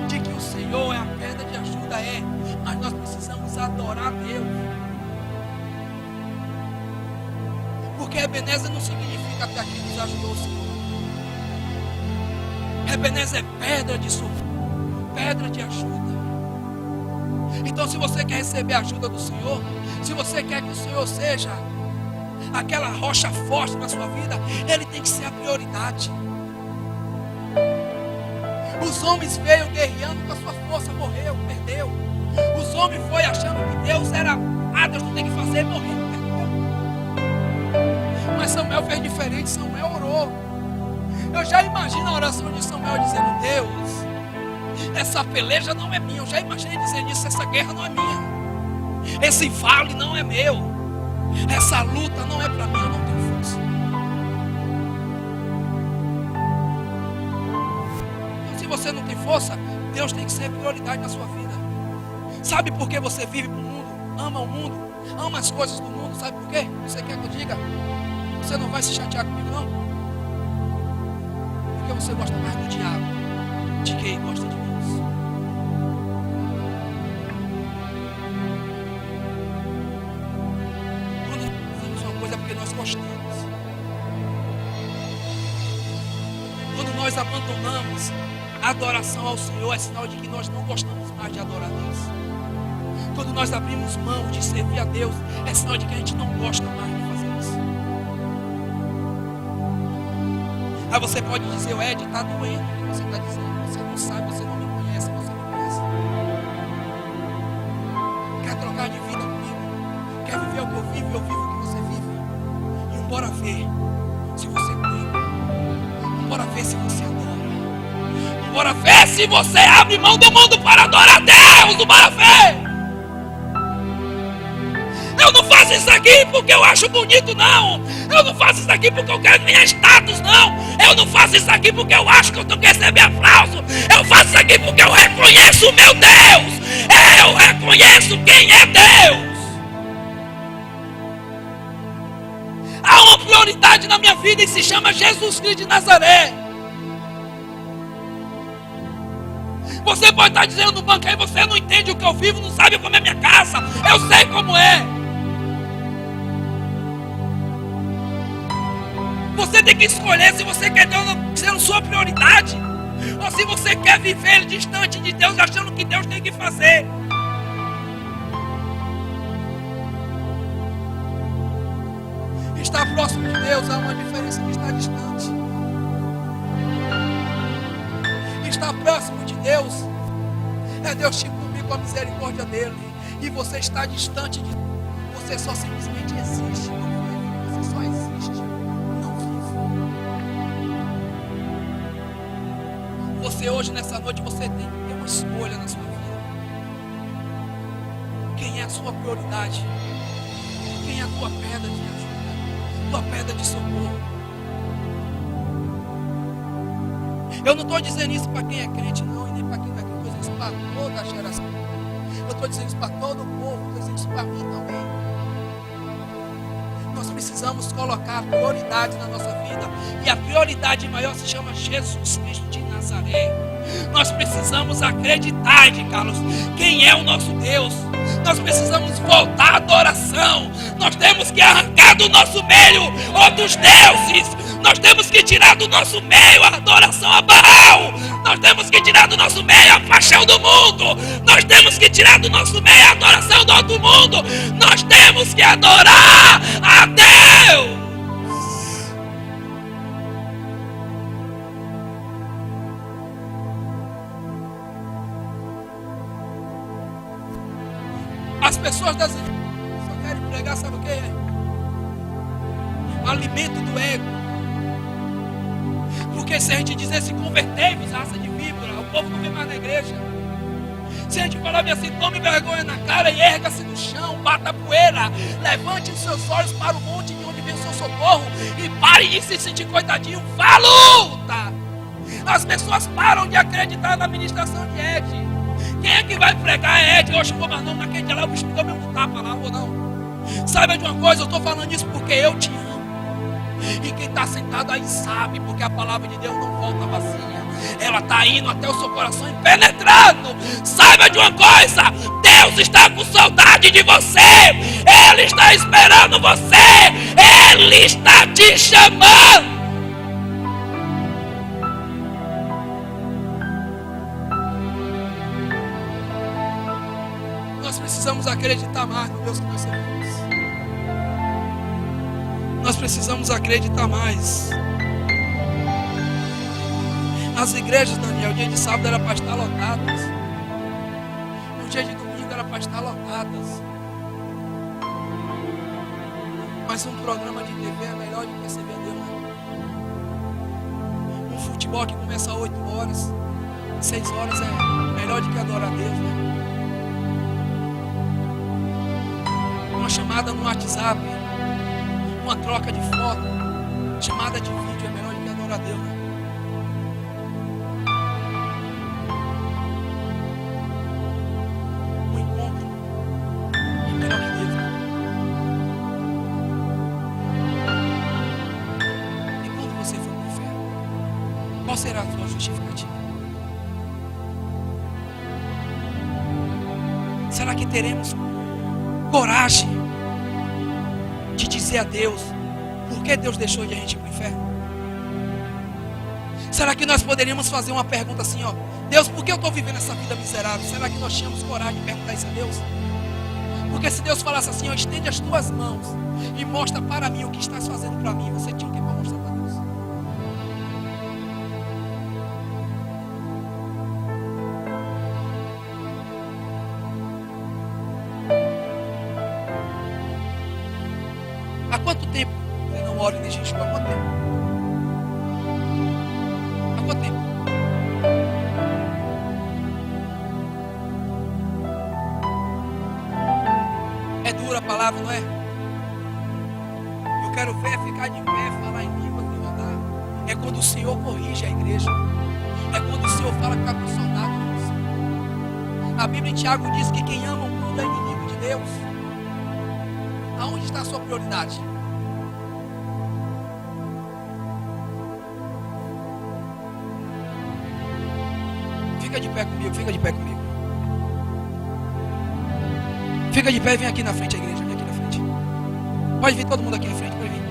de que o Senhor é a pedra de ajuda, mas nós precisamos adorar a Deus. Porque Ebenezer não significa até aqui nos ajudou o Senhor. Ebenezer é pedra de socorro, pedra de ajuda. Então, se você quer receber a ajuda do Senhor, se você quer que o Senhor seja aquela rocha forte na sua vida, Ele tem que ser a prioridade. Os homens veio guerreando com a sua força, morreu, perdeu. Os homens foi achando que Deus era, Deus não tem que fazer, morreu, perdeu. Mas Samuel fez diferente, Samuel orou. Eu já imagino a oração de Samuel dizendo: Deus, essa peleja não é minha. Eu já imaginei dizendo isso: essa guerra não é minha, esse vale não é meu, essa luta não é para mim, eu não tenho força. Então, se você não tem força, Deus tem que ser prioridade na sua vida. Sabe por que você vive para o mundo, ama as coisas do mundo? Sabe por quê? Você quer que eu diga? Você não vai se chatear comigo, não? Porque você gosta mais do diabo de quem gosta de Deus. Quando nós fazemos uma coisa é porque nós gostamos. Quando nós abandonamos a adoração ao Senhor, é sinal de que nós não gostamos mais de adorar a Deus. Quando nós abrimos mão de servir a Deus, é sinal de que a gente não gosta mais de fazer isso. Aí você pode dizer: o Ed, está doendo o que você está dizendo. Você não sabe, você não me conhece, você me conhece. Quer trocar de vida comigo? Quer viver o que eu vivo e eu vivo o que você vive? E bora ver se você cuida. Bora ver se você adora. Bora ver se você abre mão do mundo para adorar a Deus. Bora ver. Eu não faço isso aqui porque eu acho bonito, não. Eu não faço isso aqui porque eu quero ganhar status, não. Eu não faço isso aqui porque eu acho que eu tenho que receber aplauso. Eu faço isso aqui porque eu reconheço o meu Deus. Eu reconheço quem é Deus. Há uma prioridade na minha vida e se chama Jesus Cristo de Nazaré. Você pode estar dizendo no banco aí: você não entende o que eu vivo, não sabe como é minha casa. Eu sei como é. Você tem que escolher se você quer Deus sendo sua prioridade, ou se você quer viver distante de Deus, achando que Deus tem que fazer. Estar próximo de Deus é uma diferença de estar distante. Estar próximo de Deus é Deus te cobrir com a misericórdia dele, e você está distante de Deus. Você só simplesmente existe, não vive. Você só existe, não vive. Você hoje, nessa noite, você tem que ter uma escolha na sua vida. Quem é a sua prioridade? Quem é a tua pedra de ajuda? Tua pedra de socorro? Eu não estou dizendo isso para quem é crente, não, e nem para quem não é crente. Eu estou dizendo isso para toda a geração. Eu estou dizendo isso para todo o povo. Eu estou dizendo isso para mim também. Nós precisamos colocar prioridades na nossa vida, e a prioridade maior se chama Jesus Cristo de Nazaré. Nós precisamos acreditar, de Carlos, quem é o nosso Deus. Nós precisamos voltar à adoração. Nós temos que arrancar do nosso meio outros deuses. Nós temos que tirar do nosso meio a adoração a Baal. Nós temos que tirar do nosso meio a paixão do mundo. Nós temos que tirar do nosso meio a adoração do outro mundo. Nós temos que adorar a Deus. pessoas só querem pregar, sabe o que é? Alimento do ego. Porque se a gente dizer se convertemos, raça de víbora, o povo não vem mais na igreja. Se a gente falar assim, tome vergonha na cara e erga-se no chão, bata a poeira, levante os seus olhos para o monte de onde vem o seu socorro e pare de se sentir coitadinho, vá luta! As pessoas param de acreditar na ministração de Ed. Quem é que vai pregar Ed? Oxe, pô, mas não, naquele dia lá o bicho me deu mesmo tapa lá, ou não? Saiba de uma coisa, eu estou falando isso porque eu te amo. E quem está sentado aí sabe, porque a palavra de Deus não volta vazia. Ela está indo até o seu coração e penetrando. Saiba de uma coisa, Deus está com saudade de você. Ele está esperando você. Ele está te chamando. Nós precisamos acreditar mais no Deus que nós servimos. Nós precisamos acreditar mais. As igrejas, Daniel, dia de sábado era para estar lotadas. No dia de domingo era para estar lotadas. Mas um programa de TV é melhor do que servir a Deus, né? Um futebol que começa às 8 horas, 6 horas é melhor do que adorar a Deus, né? Uma chamada no WhatsApp, uma troca de foto, chamada de vídeo é melhor do que adorar a Deus, né? Um encontro é melhor que Deus, né? E quando você for para o inferno, qual será a sua justificativa? Será que teremos coragem de dizer a Deus por que Deus deixou de a gente ir para o inferno? Será que nós poderíamos fazer uma pergunta assim, ó: Deus, por que eu estou vivendo essa vida miserável? Será que nós tínhamos coragem de perguntar isso a Deus? Porque se Deus falasse assim, ó, estende as tuas mãos e mostra para mim o que estás fazendo para mim, você tinha o que para mostrar para Deus? Há quanto tempo você não ora e nem jejum? Há quanto tempo? Há quanto tempo? É dura a palavra, não é? Eu quero ver ficar de pé, falar em línguas e rodar. É quando o Senhor corrige a igreja. É quando o Senhor fala que está com saudade de você. A Bíblia em Tiago diz que quem ama o mundo é inimigo de Deus. Aonde está a sua prioridade? Fica de pé comigo, fica de pé comigo. Fica de pé e vem aqui na frente, a igreja, vem aqui na frente. Pode vir todo mundo aqui na frente, pode vir.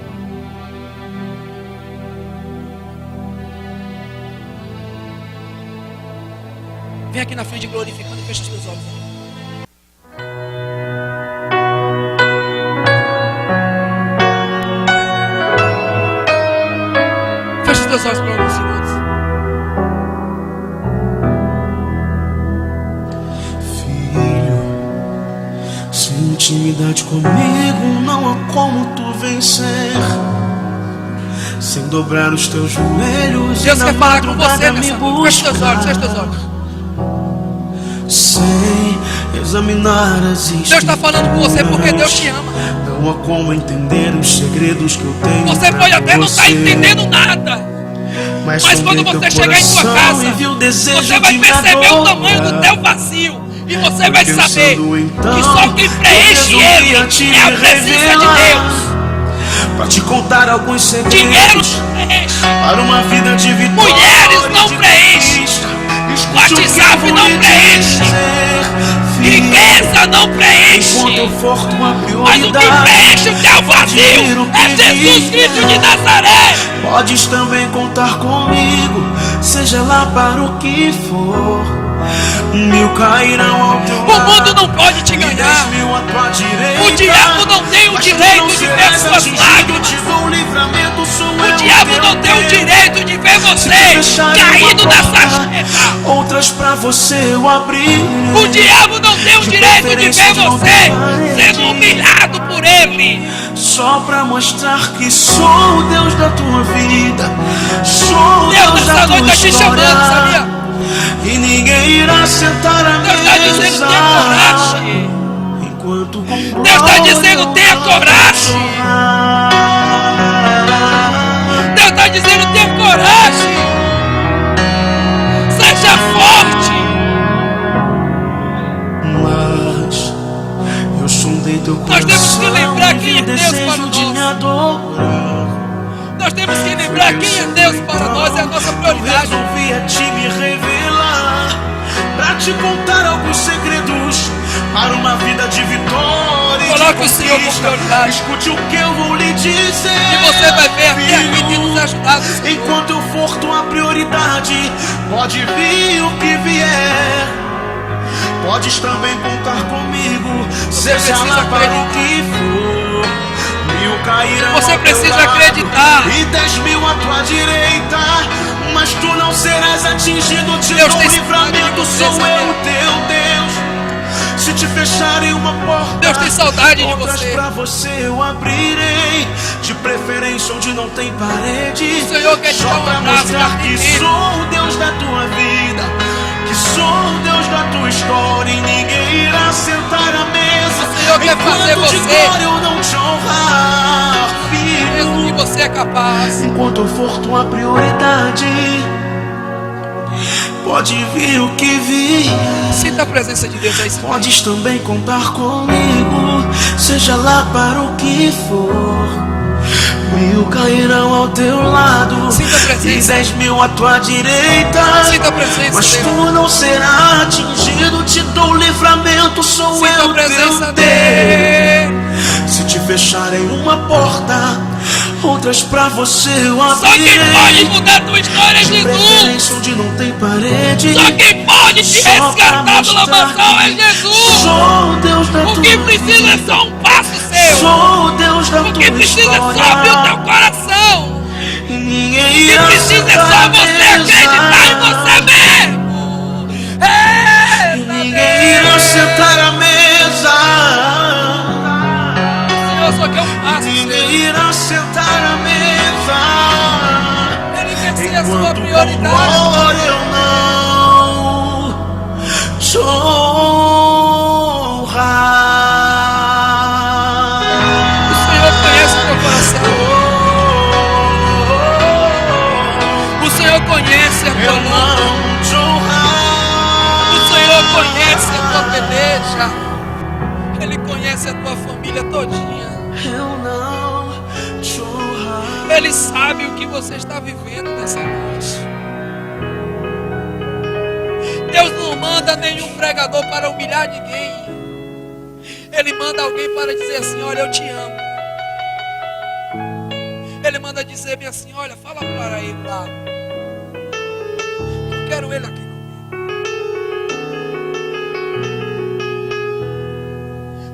Vem aqui na frente glorificando e fecha os teus olhos. Fecha os teus olhos por alguns segundos. Sem intimidade comigo não há como tu vencer. Sem dobrar os teus joelhos. Deus quer falar com você nessa noite. Fecha os teus olhos, fecha os teus olhos. Sem examinar as escrituras. Deus está falando com você porque Deus te ama. Não há como entender os segredos que eu tenho. Você pode até não estar entendendo nada, mas quando você chegar em sua casa, você vai perceber o tamanho do teu vazio. E você vai saber que só quem preenche ele é a presença de Deus. Para te contar alguns segredos. Dinheiro não preenche. Para uma vida de vitória. Mulheres não preenchem. WhatsApp não preenche. Riqueza não preenche. Mas o que preenche o teu vazio é Jesus Cristo de Nazaré. Podes também contar comigo, seja lá para o que for. 1000 cairão ao teu lado. O mundo não pode te enganar. O diabo não tem o direito de ver suas lágrimas. O diabo não tem o direito de ver você caído nessa terra. outras pra você eu abrirei. O diabo não tem o direito de ver você sendo humilhado por ele. Só pra mostrar que sou o Deus da tua vida, sou o Deus Deus da nessa tua noite está te chamando, história. sabia? E ninguém irá sentar à Deus está dizendo, tenha mesa coragem. enquanto com Deus está dizendo, tenha coragem. Deus está dizendo, tenha coragem. Seja forte. Mas eu sondei teu coração. Nós temos que lembrar quem é Deus para desejo de nós. me adorar. Nós temos que lembrar quem é Deus para nós, é a nossa prioridade. Eu resolvi a te me revelar, pra te contar alguns segredos para uma vida de vitória. Coloque o Senhor como prioridade. Escute o que eu vou lhe dizer. E você vai ver até aqui tem nos ajudado. Enquanto eu for tua prioridade, pode vir o que vier. Podes também contar comigo, seja lá para o que for. 1000 cairão Você ao teu precisa lado acreditar. e 10.000 à tua direita, mas tu não serás atingido. Te Deus dou tem livramento, saudade de sou você, eu, Senhor. teu Deus. Se te fecharem uma porta, Deus tem saudade de outras você. pra você eu abrirei, de preferência onde não tem parede. O Senhor quer te Só dar um pra abraço, mostrar que amigo. sou o Deus da tua vida, que sou o Deus da tua história, e ninguém irá sentar à mesa O Senhor quer fazer enquanto de você glória eu não te honrar, mesmo que filho. você é capaz. Enquanto eu for tua prioridade, pode vir o que vier. Sinta a presença de Deus aí, Senhor. Podes também contar comigo, seja lá para o que for. 1000 cairão ao teu lado Sinta a e presença. 10.000 à tua direita, Sinta a presença, mas Deus. tu não serás atingido. Te dou livramento, sou Sinta eu, a presença teu Deus. dele. Se te fecharem uma porta, outras pra você eu Só quem pode abrirei. mudar a tua história é Jesus. Preferência onde não tem parede. Só quem pode te Só pra resgatar da mostrar lamação é que Jesus. sou o Deus da O tua que precisa é vida. só um passo seu. Sou o Deus da O tua que precisa é só abrir o teu história. coração. E ninguém O que irá precisa é sentar só à você acreditar em você mesa. mesmo. E ninguém irá sentar à mesa. Senhor, só quer um passo Ninguém seu. irá sentar à mesa. Ele quer ser a sua Enquanto com prioridade. glória eu não te honrar. O Senhor conhece o teu coração. O Senhor conhece a tua Eu luta. não te honrar. O Senhor conhece a tua peleja. Ele conhece a tua família todinha. Eu não te honrar. Ele sabe o que você está vivendo nessa noite. Deus não manda nenhum pregador para humilhar ninguém. Ele manda alguém para dizer assim: olha, eu te amo. Ele manda dizer bem assim: olha, fala para ele lá. Eu quero ele aqui comigo.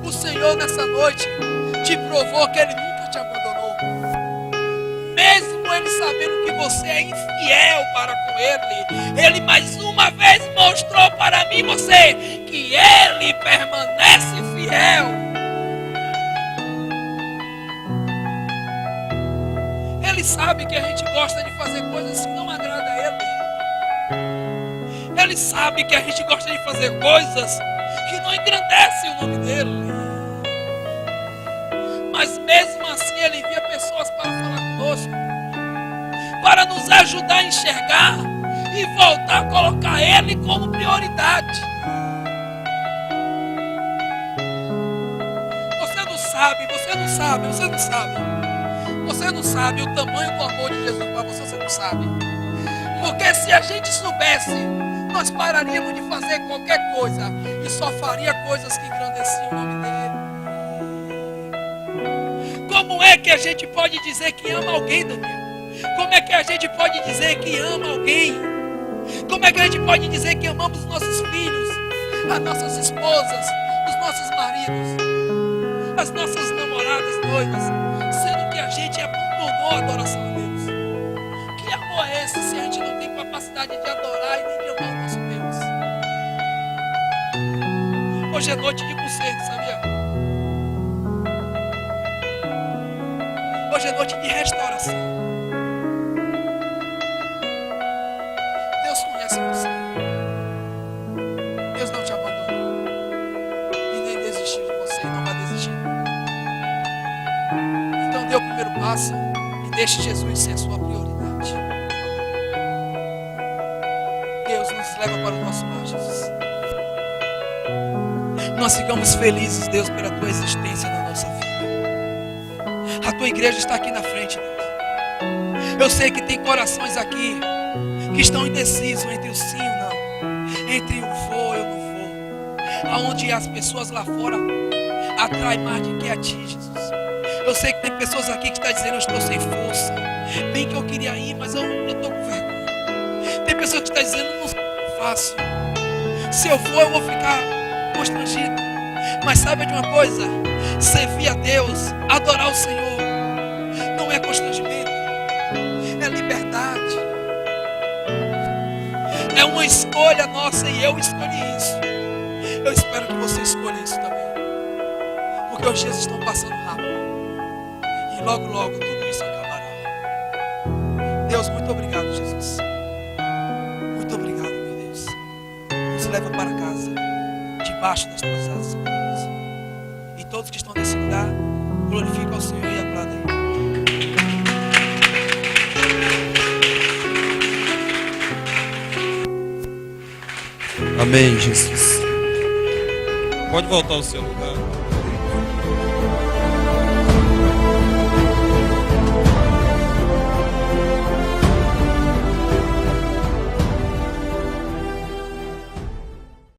O Senhor nessa noite te provou que Ele nunca te abandonou. Mesmo Ele sabendo que você é infiel para com Ele, Ele mais uma vez mostrou para mim e você que Ele permanece fiel. Ele sabe que a gente gosta de fazer coisas que não agradam a Ele. Ele sabe que a gente gosta de fazer coisas que não engrandecem o nome dEle. Mas mesmo assim Ele envia pessoas para falar conosco, para nos ajudar a enxergar e voltar a colocar Ele como prioridade. Você não sabe, você não sabe, você não sabe. Você não sabe o tamanho do amor de Jesus para você, você não sabe. Porque se a gente soubesse, nós pararíamos de fazer qualquer coisa e só faria coisas que engrandeciam o nome dele. Como é que a gente pode dizer que ama alguém, Daniel? Como é que a gente pode dizer que ama alguém? Como é que a gente pode dizer que amamos nossos filhos, as nossas esposas, os nossos maridos, as nossas namoradas noivas, sendo que a gente abandonou a adoração a Deus? Que amor é esse se a gente não tem capacidade de adorar e nem de amar o nosso Deus? Hoje é noite de conserto, sabia? Hoje é noite de restauração. Deus conhece você. Deus não te abandonou. E nem desistiu de você. E não vai desistir. Então dê o primeiro passo e deixe Jesus ser a sua prioridade. Deus nos leva para o nosso lar, Jesus. Nós ficamos felizes, Deus, pela tua existência na nossa vida. A tua igreja está aqui na frente, Deus. Eu sei que tem corações aqui que estão indecisos entre o sim e o não, entre o vou e o não vou, aonde as pessoas lá fora atraem mais do que a ti, Jesus. Eu sei que tem pessoas aqui que estão dizendo: eu estou sem força, bem que eu queria ir, mas eu estou com vergonha. Tem pessoas que estão dizendo: não é fácil, se eu for eu vou ficar constrangido. Mas saiba de uma coisa: servir a Deus, adorar o Senhor, não é constrangimento, é liberdade, é uma escolha nossa, e eu escolhi isso. Eu espero que você escolha isso também, porque os dias estão passando rápido e logo logo tudo isso acabará. Deus, muito obrigado, Jesus. Muito obrigado, meu Deus. Nos leva para casa debaixo das tuas asas, meu Deus. E todos que estão nesse lugar, glorificam ao Senhor e aplaudem. Amém, Jesus. Pode voltar ao seu lugar.